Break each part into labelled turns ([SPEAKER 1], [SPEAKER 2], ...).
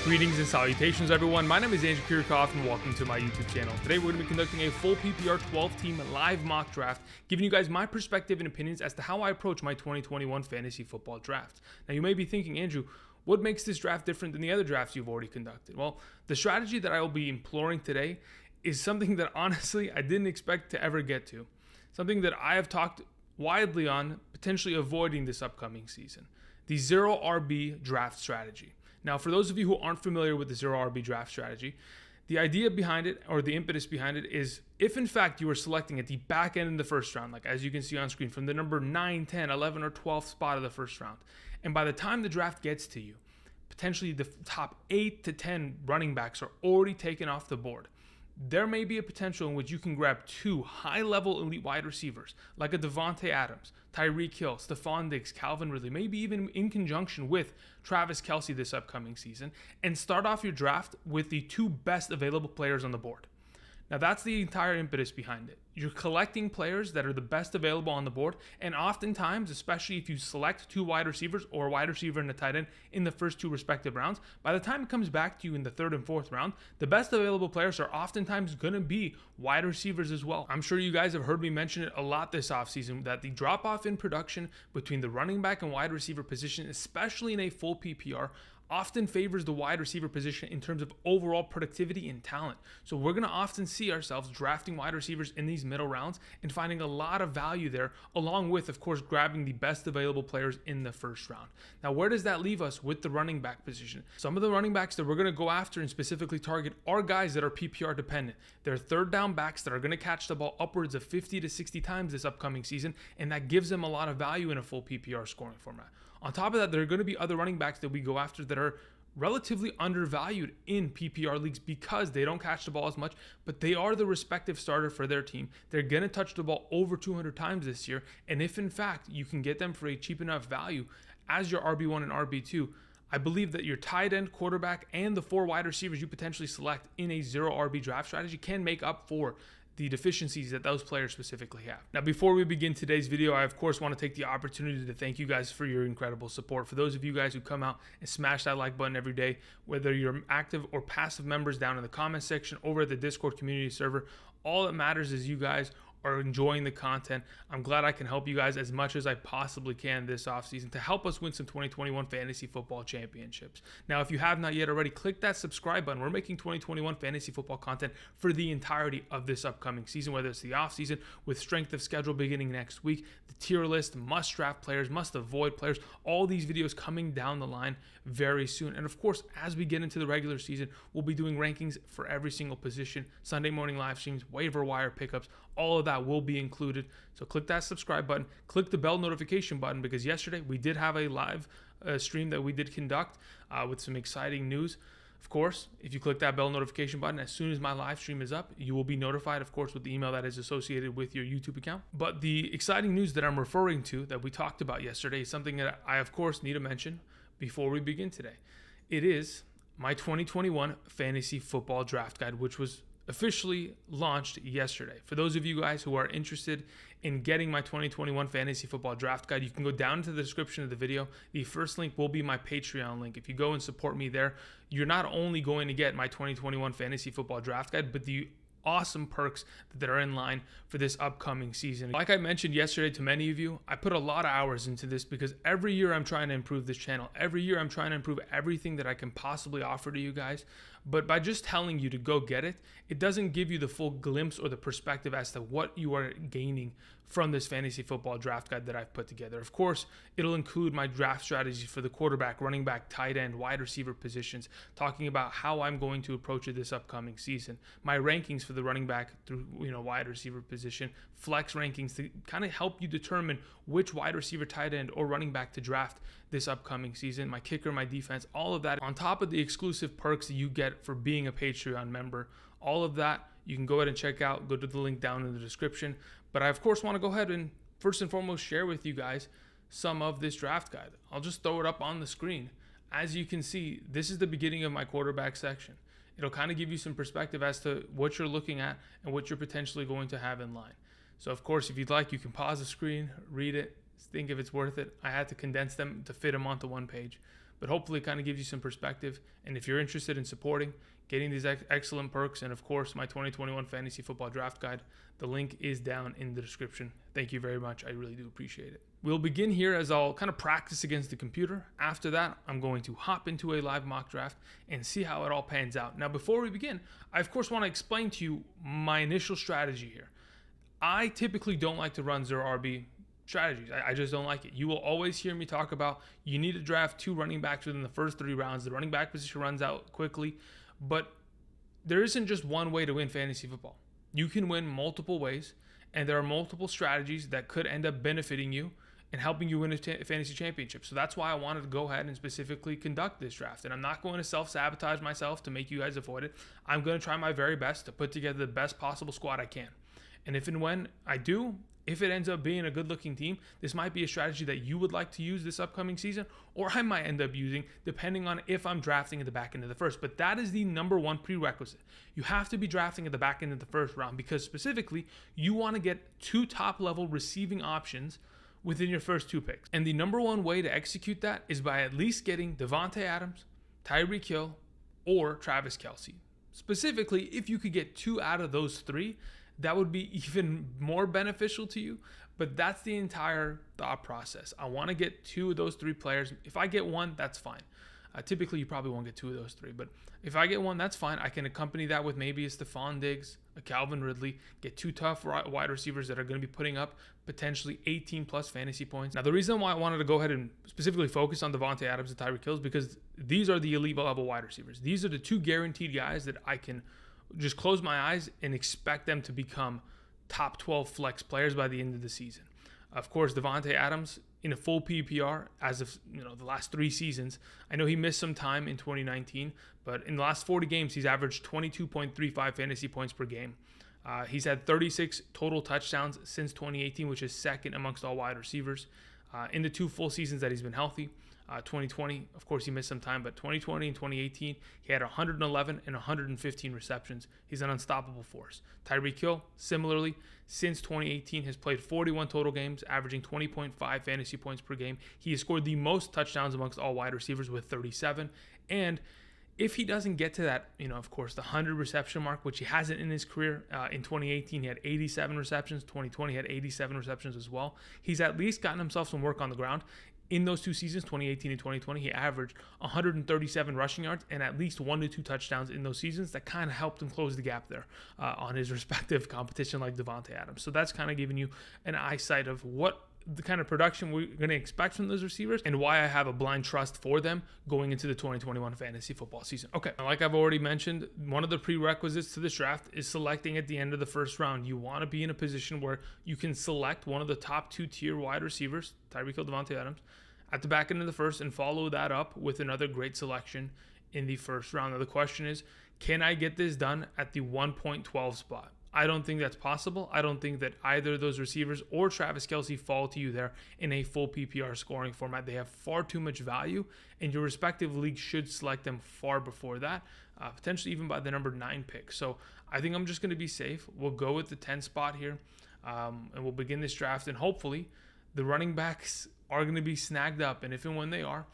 [SPEAKER 1] Greetings and salutations, everyone. My name is Andrew Kirchhoff, and welcome to my YouTube channel. Today, we're going to be conducting a full PPR 12-team live mock draft, giving you guys my perspective and opinions as to how I approach my 2021 fantasy football draft. Now, you may be thinking, Andrew, what makes this draft different than the other drafts you've already conducted? Well, the strategy that I will be employing today is something that honestly I didn't expect to ever get to. Something that I have talked widely on, potentially avoiding this upcoming season. The zero RB draft strategy. Now, for those of you who aren't familiar with the zero RB draft strategy, the idea behind it, or the impetus behind it, is if in fact you are selecting at the back end in the first round, like as you can see on screen, from the number 9, 10, 11, or 12th spot of the first round, and by the time the draft gets to you, potentially the top 8 to 10 running backs are already taken off the board, there may be a potential in which you can grab two high-level elite wide receivers, like a Devontae Adams, Tyreek Hill, Stephon Diggs, Calvin Ridley, maybe even in conjunction with Travis Kelce this upcoming season, and start off your draft with the two best available players on the board. Now, that's the entire impetus behind it. You're collecting players that are the best available on the board, and oftentimes, especially if you select two wide receivers or a wide receiver and a tight end in the first two respective rounds, by the time it comes back to you in the third and fourth round, the best available players are oftentimes going to be wide receivers as well. I'm sure you guys have heard me mention it a lot this offseason, that the drop-off in production between the running back and wide receiver position, especially in a full PPR, often favors the wide receiver position in terms of overall productivity and talent. So we're going to often see ourselves drafting wide receivers in these middle rounds and finding a lot of value there, along with, of course, grabbing the best available players in the first round. Now, where does that leave us with the running back position? Some of the running backs that we're going to go after and specifically target are guys that are PPR dependent. They're third down backs that are going to catch the ball upwards of 50 to 60 times this upcoming season, and that gives them a lot of value in a full PPR scoring format. On top of that, there are going to be other running backs that we go after that are relatively undervalued in PPR leagues because they don't catch the ball as much, but they are the respective starter for their team. They're going to touch the ball over 200 times this year, and if in fact you can get them for a cheap enough value as your RB1 and RB2, I believe that your tight end, quarterback, and the four wide receivers you potentially select in a zero RB draft strategy can make up for the deficiencies that those players specifically have. Now, before we begin today's video, I of course want to take the opportunity to thank you guys for your incredible support. For those of you guys who come out and smash that like button every day, whether you're active or passive members down in the comment section, over at the Discord community server, all that matters is you guys are enjoying the content. I'm glad I can help you guys as much as I possibly can this offseason to help us win some 2021 fantasy football championships. Now, if you have not yet already, click that subscribe button. We're making 2021 fantasy football content for the entirety of this upcoming season, whether it's the offseason with strength of schedule beginning next week, the tier list, must draft players, must avoid players, all these videos coming down the line very soon. And of course, as we get into the regular season, we'll be doing rankings for every single position, Sunday morning live streams, waiver wire pickups, all of that will be included. So click that subscribe button, click the bell notification button, because yesterday we did have a live stream that we did conduct with some exciting news. Of course, if you click that bell notification button, as soon as my live stream is up, you will be notified, of course, with the email that is associated with your YouTube account. But the exciting news that I'm referring to that we talked about yesterday is something that I, of course, need to mention before we begin today. It is my 2021 fantasy football draft guide, which was officially launched yesterday. For those of you guys who are interested in getting my 2021 fantasy football draft guide, you can go down to the description of the video. The first link will be my Patreon link. If you go and support me there, you're not only going to get my 2021 fantasy football draft guide, but the awesome perks that are in line for this upcoming season. Like I mentioned yesterday to many of you, I put a lot of hours into this because every year I'm trying to improve this channel. Every year I'm trying to improve everything that I can possibly offer to you guys. But by just telling you to go get it, it doesn't give you the full glimpse or the perspective as to what you are gaining from this fantasy football draft guide that I've put together. Of course, it'll include my draft strategies for the quarterback, running back, tight end, wide receiver positions, talking about how I'm going to approach it this upcoming season, my rankings for the running back through wide receiver position, flex rankings to kind of help you determine which wide receiver, tight end, or running back to draft this upcoming season, my kicker, my defense, all of that on top of the exclusive perks that you get for being a Patreon member. All of that you can go ahead and check out. Go to the link down in the description. But I, of course, want to go ahead and first and foremost share with you guys some of this draft guide. I'll just throw it up on the screen. As you can see, this is the beginning of my quarterback section. It'll kind of give you some perspective as to what you're looking at and what you're potentially going to have in line. So, of course, if you'd like, you can pause the screen, read it, think if it's worth it. I had to condense them to fit them onto one page. but hopefully it kind of gives you some perspective. And if you're interested in supporting, getting these excellent perks, and of course my 2021 fantasy football draft guide, the link is down in the description. Thank you very much. I really do appreciate it. We'll begin here as I'll kind of practice against the computer. After that, I'm going to hop into a live mock draft and see how it all pans out. Now, before we begin, I of course want to explain to you my initial strategy here. I typically don't like to run 0 RB strategies. I just don't like it. You will always hear me talk about you need to draft 2 running backs within the first 3 rounds. The running back position runs out quickly, but there isn't just one way to win fantasy football. You can win multiple ways, and there are multiple strategies that could end up benefiting you and helping you win a fantasy championship. So that's why I wanted to go ahead and specifically conduct this draft. And I'm not going to self-sabotage myself to make you guys avoid it. I'm going to try my very best to put together the best possible squad I can. And if and when I do, if it ends up being a good-looking team, this might be a strategy that you would like to use this upcoming season, or I might end up using, depending on if I'm drafting at the back end of the first. But that is the number one prerequisite. You have to be drafting at the back end of the first round, because specifically, you want to get 2 top-level receiving options within your first 2 picks. And the number one way to execute that is by at least getting Davante Adams, Tyreek Hill, or Travis Kelce. Specifically, if you could get 2 out of those 3, that would be even more beneficial to you. But that's the entire thought process. I want to get 2 of those 3 players. If I get 1, that's fine. Typically, you probably won't get 2 of those 3. But if I get 1, that's fine. I can accompany that with maybe a Stephon Diggs, a Calvin Ridley, get 2 tough wide receivers that are going to be putting up potentially 18-plus fantasy points. Now, the reason why I wanted to go ahead and specifically focus on Davante Adams and Tyreek Hill is because these are the elite level wide receivers. These are the 2 guaranteed guys that I can just close my eyes and expect them to become top 12 flex players by the end of the season. Of course, Davante Adams in a full PPR as of the last 3 seasons. I know he missed some time in 2019, but in the last 40 games, he's averaged 22.35 fantasy points per game. He's had 36 total touchdowns since 2018, which is second amongst all wide receivers. In the 2 full seasons that he's been healthy, 2020, of course, he missed some time, but 2020 and 2018, he had 111 and 115 receptions. He's an unstoppable force. Tyreek Hill, similarly, since 2018, has played 41 total games, averaging 20.5 fantasy points per game. He has scored the most touchdowns amongst all wide receivers with 37. And if he doesn't get to that, of course, the 100 reception mark, which he hasn't in his career, in 2018, he had 87 receptions. 2020 had 87 receptions as well. He's at least gotten himself some work on the ground. In those 2 seasons, 2018 and 2020, he averaged 137 rushing yards and at least 1 to 2 touchdowns in those seasons. That kind of helped him close the gap there on his respective competition like Davante Adams. So that's kind of giving you an eyesight of what the kind of production we're going to expect from those receivers and why I have a blind trust for them going into the 2021 fantasy football season. Okay, like I've already mentioned, one of the prerequisites to this draft is selecting at the end of the first round. You want to be in a position where you can select one of the top 2 tier wide receivers, Tyreek Hill, Davante Adams, at the back end of the first and follow that up with another great selection in the first round. Now the question is, can I get this done at the 1.12 spot? I don't think that's possible. I don't think that either of those receivers or Travis Kelce fall to you there in a full PPR scoring format. They have far too much value, and your respective league should select them far before that, potentially even by the number 9 pick. So I think I'm just going to be safe. We'll go with the 10 spot here, and we'll begin this draft, and hopefully the running backs are going to be snagged up, and if and when they are,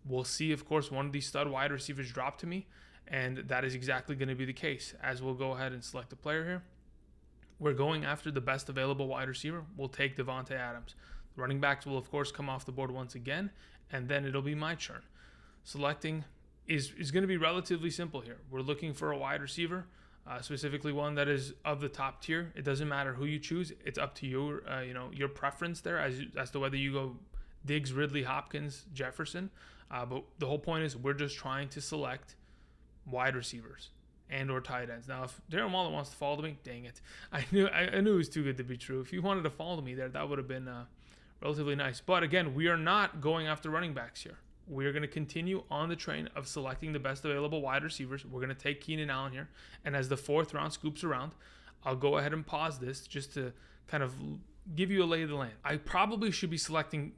[SPEAKER 1] we'll see, of course, one of these stud wide receivers drop to me, and that is exactly going to be the case. As we'll go ahead and select a player here, we're going after the best available wide receiver. We'll take Davante Adams. The running backs will, of course, come off the board once again, and then it'll be my turn. Selecting is going to be relatively simple here. We're looking for a wide receiver, specifically one that is of the top tier. It doesn't matter who you choose. It's up to you, your preference there as to whether you go Diggs, Ridley, Hopkins, Jefferson. But the whole point is we're just trying to select wide receivers and or tight ends. Now, if Darren Waller wants to follow me, dang it. I knew it was too good to be true. If he wanted to follow me there, that would have been relatively nice. But again, we are not going after running backs here. We are going to continue on the train of selecting the best available wide receivers. We're going to take Keenan Allen here. And as the 4th round scoops around, I'll go ahead and pause this just to kind of give you a lay of the land. I probably should be selecting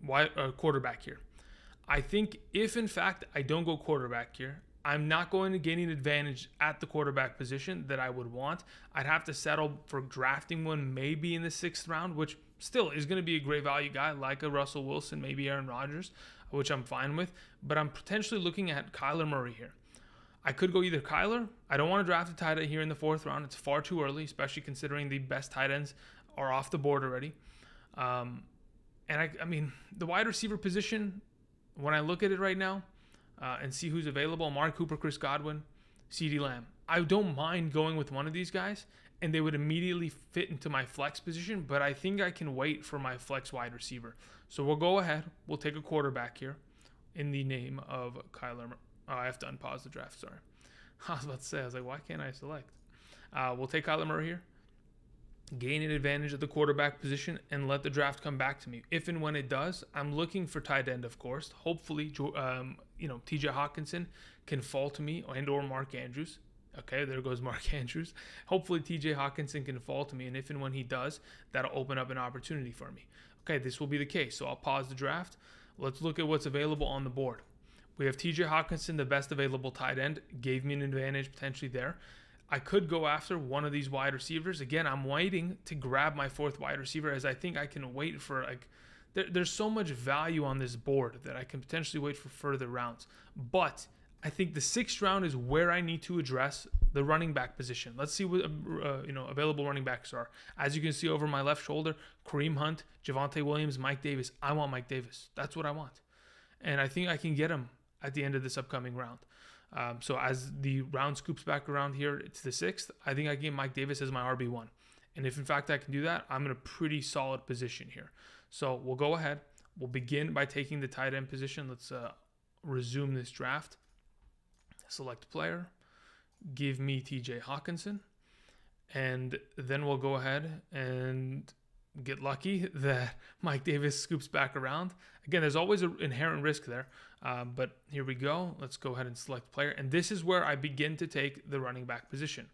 [SPEAKER 1] quarterback here. I think if, in fact, I don't go quarterback here, I'm not going to gain an advantage at the quarterback position that I would want. I'd have to settle for drafting one maybe in the 6th round, which still is going to be a great value guy like a Russell Wilson, maybe Aaron Rodgers. which I'm fine with, but I'm potentially looking at Kyler Murray here. I could go either Kyler. I don't want to draft a tight end here in the 4th round. It's far too early, especially considering the best tight ends are off the board already. And I mean, the wide receiver position, when I look at it right now and see who's available, Amari Cooper, Chris Godwin, CeeDee Lamb, I don't mind going with one of these guys, and they would immediately fit into my flex position, but I think I can wait for my flex wide receiver. So we'll go ahead. We'll take a quarterback here in the name of Kyler Murray. Oh, I have to unpause the draft, sorry. I was about to say, I was like, why can't I select? We'll take Kyler Murray here, gain an advantage of the quarterback position, and let the draft come back to me. If and when it does, I'm looking for tight end, of course. Hopefully, TJ Hawkinson can fall to me, and or Mark Andrews. Okay, there goes Mark Andrews. Hopefully, TJ Hawkinson can fall to me, and if and when he does, that'll open up an opportunity for me. Okay, this will be the case. So I'll pause the draft. Let's look at what's available on the board. We have TJ Hawkinson, the best available tight end, gave me an advantage potentially there. I could go after one of these wide receivers. Again, I'm waiting to grab my 4th wide receiver, as I think I can wait for, there's so much value on this board that I can potentially wait for further rounds. But I think the 6th round is where I need to address the running back position. Let's see what available running backs are. As you can see over my left shoulder, Kareem Hunt, Javonte Williams, Mike Davis. I want Mike Davis. That's what I want. And I think I can get him at the end of this upcoming round. So as the round scoops back around here, it's the 6th. I think I can get Mike Davis as my RB1. And if in fact I can do that, I'm in a pretty solid position here. So we'll go ahead. We'll begin by taking the tight end position. Let's resume this draft. Select player. Give me TJ Hawkinson. And then we'll go ahead and get lucky that Mike Davis scoops back around. Again, there's always an inherent risk there. But here we go. Let's go ahead and select player. And this is where I begin to take the running back position.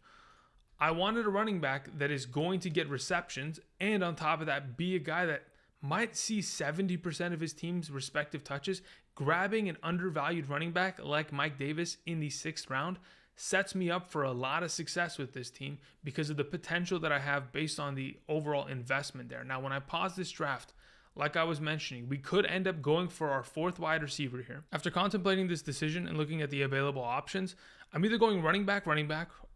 [SPEAKER 1] I wanted a running back that is going to get receptions, and on top of that, be a guy that might see 70% of his team's respective touches. Grabbing an undervalued running back like Mike Davis in the 6th round sets me up for a lot of success with this team because of the potential that I have based on the overall investment there. Now, when I pause this draft, like I was mentioning, we could end up going for our 4th wide receiver here. After contemplating this decision and looking at the available options, I'm either going running back,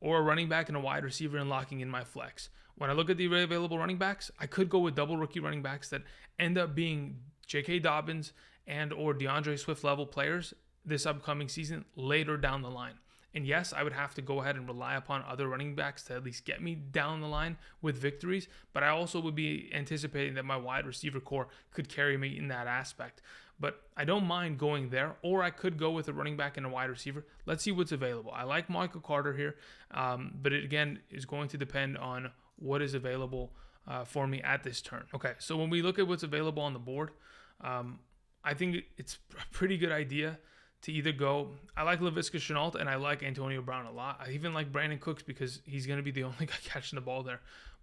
[SPEAKER 1] or a running back and a wide receiver and locking in my flex. When I look at the available running backs, I could go with double rookie running backs that end up being J.K. Dobbins and or DeAndre Swift level players this upcoming season later down the line. And yes, I would have to go ahead and rely upon other running backs to at least get me down the line with victories, but I also would be anticipating that my wide receiver core could carry me in that aspect. But I don't mind going there, or I could go with a running back and a wide receiver. Let's see what's available. I like Michael Carter here, but it again is going to depend on what is available for me at this turn. Okay, so when we look at what's available on the board, I think it's a pretty good idea to either go, I like Laviska Shenault and I like Antonio Brown a lot. I even like Brandon Cooks because he's going to be the only guy catching the ball there.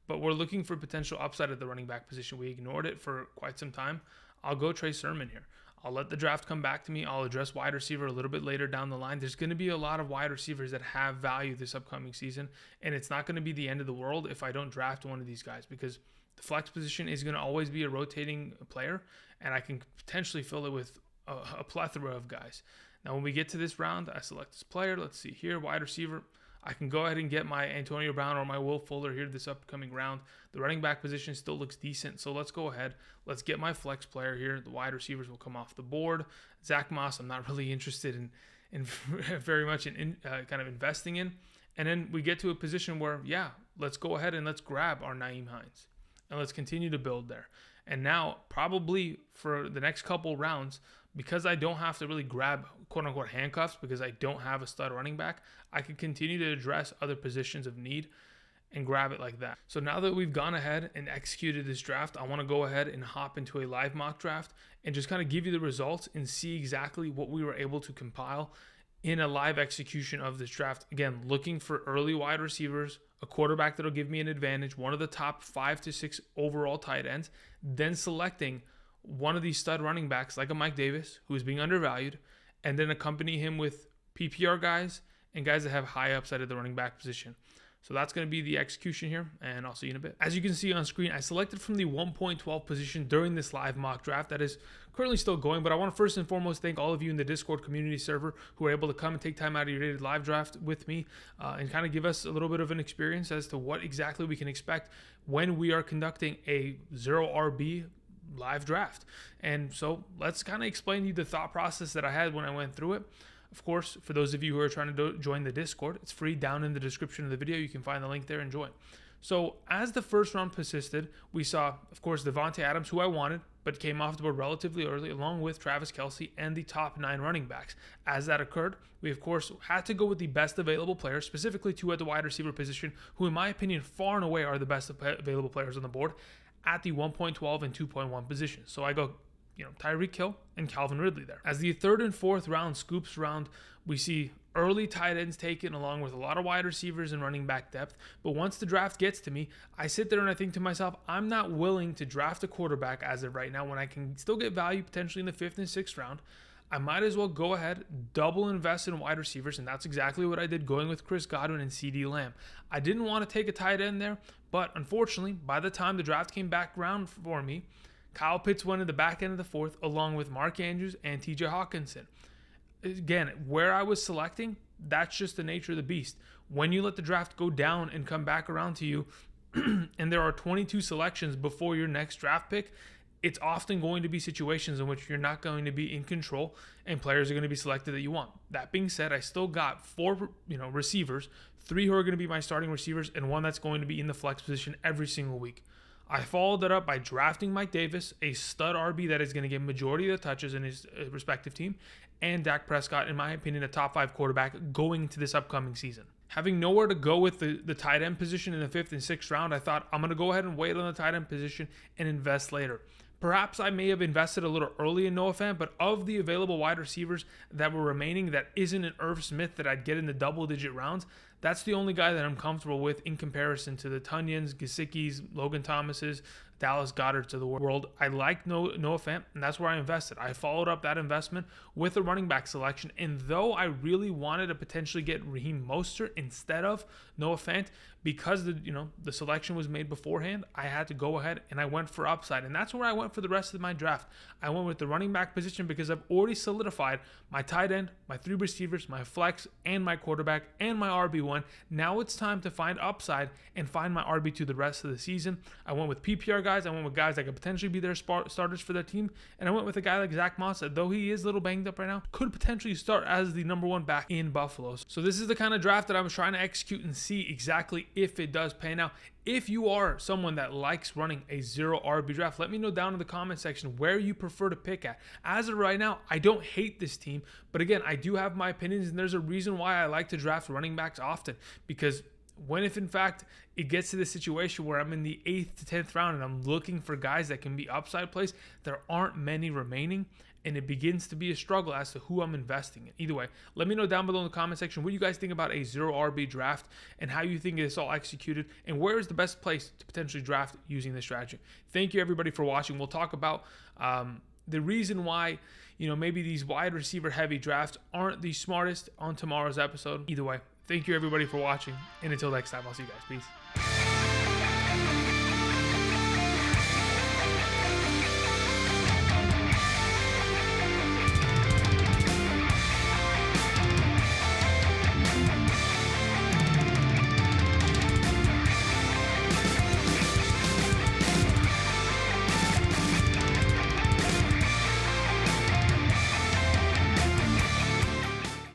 [SPEAKER 1] But we're looking for potential upside at the running back position. We ignored it for quite some time. I'll go Trey Sermon here. I'll let the draft come back to me. I'll address wide receiver a little bit later down the line. There's going to be a lot of wide receivers that have value this upcoming season, and it's not going to be the end of the world if I don't draft one of these guys because the flex position is going to always be a rotating player, and I can potentially fill it with a plethora of guys. Now, when we get to this round, I select this player. Let's see here, wide receiver. I can go ahead and get my Antonio Brown or my Will Fuller here this upcoming round. The running back position still looks decent, so let's go ahead. Let's get my flex player here. The wide receivers will come off the board. Zach Moss, I'm not really interested in very much in kind of investing in. And then we get to a position where, yeah, let's go ahead and let's grab our Nyheim Hines. And let's continue to build there. And now, probably for the next couple rounds, because I don't have to really grab quote-unquote handcuffs because I don't have a stud running back, I can continue to address other positions of need and grab it like that. So now that we've gone ahead and executed this draft, I want to go ahead and hop into a live mock draft and just kind of give you the results and see exactly what we were able to compile in a live execution of this draft. Again, looking for early wide receivers, a quarterback that'll give me an advantage, one of the top 5 to 6 overall tight ends, then selecting one of these stud running backs like a Mike Davis, who is being undervalued, and then accompany him with PPR guys and guys that have high upside at the running back position. So that's going to be the execution here, and I'll see you in a bit. As you can see on screen, I selected from the 1.12 position during this live mock draft that is currently still going, but I want to first and foremost thank all of you in the Discord community server who are able to come and take time out of your day to live draft with me and kind of give us a little bit of an experience as to what exactly we can expect when we are conducting a 0 RB live draft. And so let's kind of explain to you the thought process that I had when I went through it. Of course, for those of you who are trying to join the Discord, it's free down in the description of the video. You can find the link there and join. So as the first round persisted, we saw, of course, Devontae Adams, who I wanted, but came off the board relatively early, along with Travis Kelce and the top 9 running backs. As that occurred, we, of course, had to go with the best available players, specifically 2 at the wide receiver position, who, in my opinion, far and away are the best available players on the board at the 1.12 and 2.1 positions. So I go, Tyreek Hill and Calvin Ridley there. As the 3rd and 4th round scoops around, we see early tight ends taken along with a lot of wide receivers and running back depth. But once the draft gets to me, I sit there and I think to myself, I'm not willing to draft a quarterback as of right now when I can still get value potentially in the 5th and 6th round. I might as well go ahead, double invest in wide receivers, and that's exactly what I did going with Chris Godwin and CeeDee Lamb. I didn't want to take a tight end there, but unfortunately, by the time the draft came back around for me, Kyle Pitts went in the back end of the 4th, along with Mark Andrews and TJ Hawkinson. Again, where I was selecting, that's just the nature of the beast. When you let the draft go down and come back around to you, and there are 22 selections before your next draft pick, it's often going to be situations in which you're not going to be in control and players are going to be selected that you want. That being said, I still got 4 receivers, 3 who are going to be my starting receivers, and 1 that's going to be in the flex position every single week. I followed that up by drafting Mike Davis, a stud RB that is going to get majority of the touches in his respective team, and Dak Prescott, in my opinion, a top 5 quarterback going into this upcoming season. Having nowhere to go with the tight end position in the 5th and 6th round, I thought I'm going to go ahead and wait on the tight end position and invest later. Perhaps I may have invested a little early in Noah Fant, but of the available wide receivers that were remaining that isn't an Irv Smith that I'd get in the double-digit rounds, that's the only guy that I'm comfortable with in comparison to the Tunyons, Gesicki's, Logan Thomas's, Dallas Goedert's of the world. I like Noah Fant, and that's where I invested. I followed up that investment with a running back selection, and though I really wanted to potentially get Raheem Mostert instead of Noah Fant, because the selection was made beforehand, I had to go ahead and I went for upside, and that's where I went for the rest of my draft. I went with the running back position because I've already solidified my tight end, my 3 receivers, my flex, and my quarterback, and my RB1. Now it's time to find upside and find my RB2 the rest of the season. I went with PPR guys. I went with guys that could potentially be their starters for their team, and I went with a guy like Zach Moss that, though he is a little banged up right now, could potentially start as the number 1 back in Buffalo. So this is the kind of draft that I was trying to execute and see exactly if it does pan out. If you are someone that likes running a 0 RB draft, let me know down in the comment section where you prefer to pick at. As of right now, I don't hate this team, but again, I do have my opinions, and there's a reason why I like to draft running backs often, because if in fact it gets to the situation where I'm in the 8th to 10th round and I'm looking for guys that can be upside plays, there aren't many remaining, and it begins to be a struggle as to who I'm investing in. Either way, let me know down below in the comment section what you guys think about a 0 RB draft and how you think it's all executed, and where is the best place to potentially draft using this strategy. Thank you everybody for watching. We'll talk about the reason why maybe these wide receiver heavy drafts aren't the smartest on tomorrow's episode. Either way, thank you everybody for watching, and until next time, I'll see you guys. Peace.